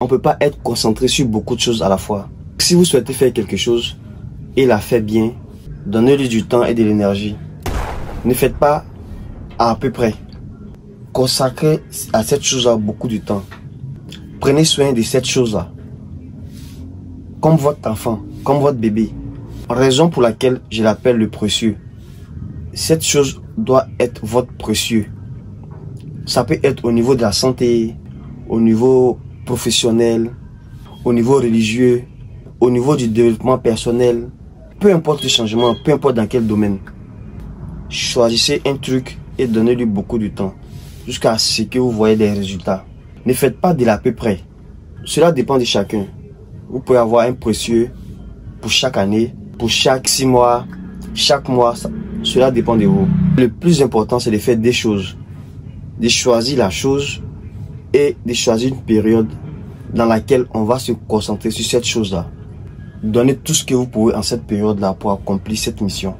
ne peut pas être concentré sur beaucoup de choses à la fois. Si vous souhaitez faire quelque chose et la faire bien, donnez-lui du temps et de l'énergie. Ne faites pas à peu près. Consacrez à cette chose-là beaucoup de temps. Prenez soin de cette chose-là. Comme votre enfant, comme votre bébé. Raison pour laquelle je l'appelle le précieux. Cette chose doit être votre précieux. Ça peut être au niveau de la santé, au niveau professionnel, au niveau religieux, au niveau du développement personnel. Peu importe le changement, peu importe dans quel domaine. Choisissez un truc et donnez-lui beaucoup de temps. Jusqu'à ce que vous voyez des résultats. Ne faites pas de l'à peu près. Cela dépend de chacun. Vous pouvez avoir un précieux pour chaque année, pour chaque 6 mois, chaque mois. Cela dépend de vous. Le plus important, c'est de faire des choses. De choisir la chose et de choisir une période dans laquelle on va se concentrer sur cette chose-là. Donnez tout ce que vous pouvez en cette période-là pour accomplir cette mission.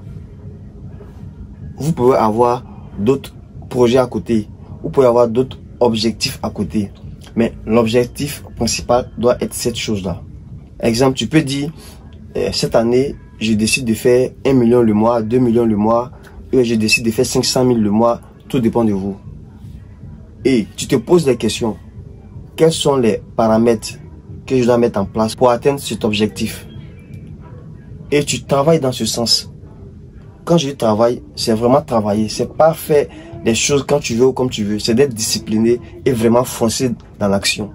Vous pouvez avoir d'autres projets à côté. Vous pouvez avoir d'autres objectifs à côté. Mais l'objectif principal doit être cette chose-là. Exemple, tu peux dire, cette année, je décide de faire 1 million le mois, 2 millions le mois, et je décide de faire 500 000 le mois. Tout dépend de vous. Et tu te poses des questions. Quels sont les paramètres que je dois mettre en place pour atteindre cet objectif? Et tu travailles dans ce sens. Quand je dis travail, c'est vraiment travailler. C'est pas faire des choses quand tu veux ou comme tu veux. C'est d'être discipliné et vraiment foncer dans l'action.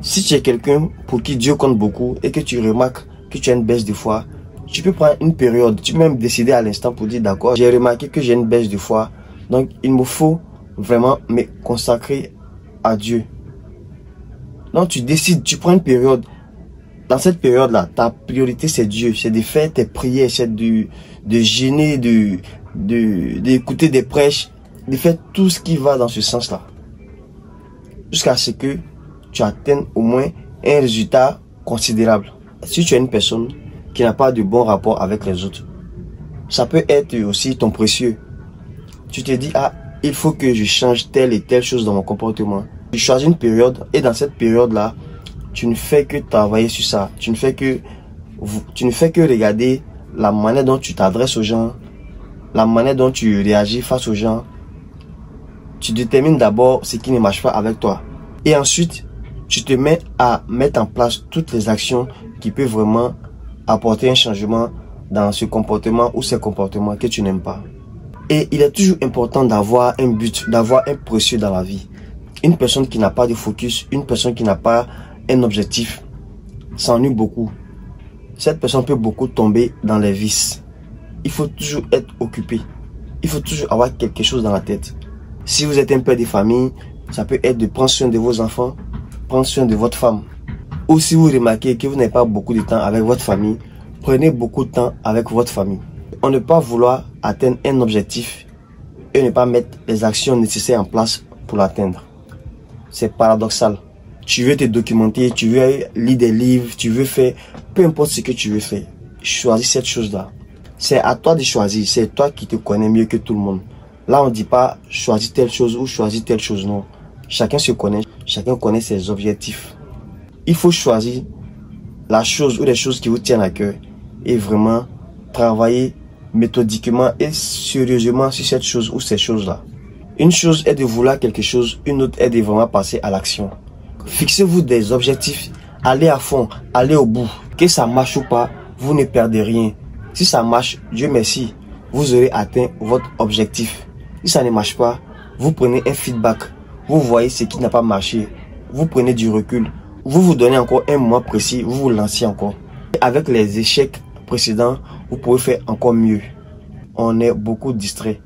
Si tu es quelqu'un pour qui Dieu compte beaucoup et que tu remarques que tu as une baisse de foi, tu peux prendre une période. Tu peux même décider à l'instant pour dire d'accord, j'ai remarqué que j'ai une baisse de foi. Donc il me faut vraiment me consacrer à Dieu. Donc tu décides, tu prends une période. Dans cette période-là, ta priorité c'est Dieu. C'est de faire tes prières, c'est de gêner, d'écouter des prêches, de faire tout ce qui va dans ce sens-là. Jusqu'à ce que tu atteignes au moins un résultat considérable. Si tu es une personne qui n'a pas de bon rapport avec les autres, ça peut être aussi ton précieux. Tu te dis, ah, il faut que je change telle et telle chose dans mon comportement. Tu choisis une période et dans cette période-là, tu ne fais que travailler sur ça. Tu ne fais que regarder la manière dont tu t'adresses aux gens, la manière dont tu réagis face aux gens. Tu détermines d'abord ce qui ne marche pas avec toi. Et ensuite, tu te mets à mettre en place toutes les actions qui peuvent vraiment apporter un changement dans ce comportement ou ces comportements que tu n'aimes pas. Et il est toujours important d'avoir un but, d'avoir un précieux dans la vie. Une personne qui n'a pas de focus, une personne qui n'a pas un objectif, s'ennuie beaucoup. Cette personne peut beaucoup tomber dans les vices. Il faut toujours être occupé. Il faut toujours avoir quelque chose dans la tête. Si vous êtes un père de famille, ça peut être de prendre soin de vos enfants, prendre soin de votre femme. Ou si vous remarquez que vous n'avez pas beaucoup de temps avec votre famille, prenez beaucoup de temps avec votre famille. On ne peut pas vouloir atteindre un objectif et ne pas mettre les actions nécessaires en place pour l'atteindre. C'est paradoxal. Tu veux te documenter, tu veux lire des livres, tu veux faire, peu importe ce que tu veux faire. Choisis cette chose-là. C'est à toi de choisir, c'est toi qui te connais mieux que tout le monde. Là, on ne dit pas choisis telle chose ou choisis telle chose, non. Chacun se connaît, chacun connaît ses objectifs. Il faut choisir la chose ou les choses qui vous tiennent à cœur et vraiment travailler méthodiquement et sérieusement sur cette chose ou ces choses-là. Une chose est de vouloir quelque chose, une autre est de vraiment passer à l'action. Fixez-vous des objectifs, allez à fond, allez au bout. Que ça marche ou pas, vous ne perdez rien. Si ça marche, Dieu merci, vous aurez atteint votre objectif. Si ça ne marche pas, vous prenez un feedback. Vous voyez ce qui n'a pas marché. Vous prenez du recul. Vous vous donnez encore un mois précis, vous vous lancez encore. Avec les échecs précédents, vous pouvez faire encore mieux. On est beaucoup distrait.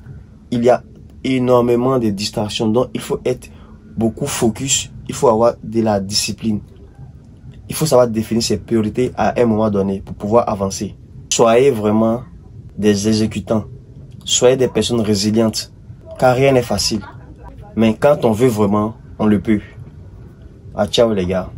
Il y a énormément de distractions, donc il faut être beaucoup focus. Il faut avoir de la discipline. Il faut savoir définir ses priorités à un moment donné pour pouvoir avancer. Soyez vraiment des exécutants. Soyez des personnes résilientes. Car rien n'est facile. Mais quand on veut vraiment, on le peut. Ah, ciao les gars.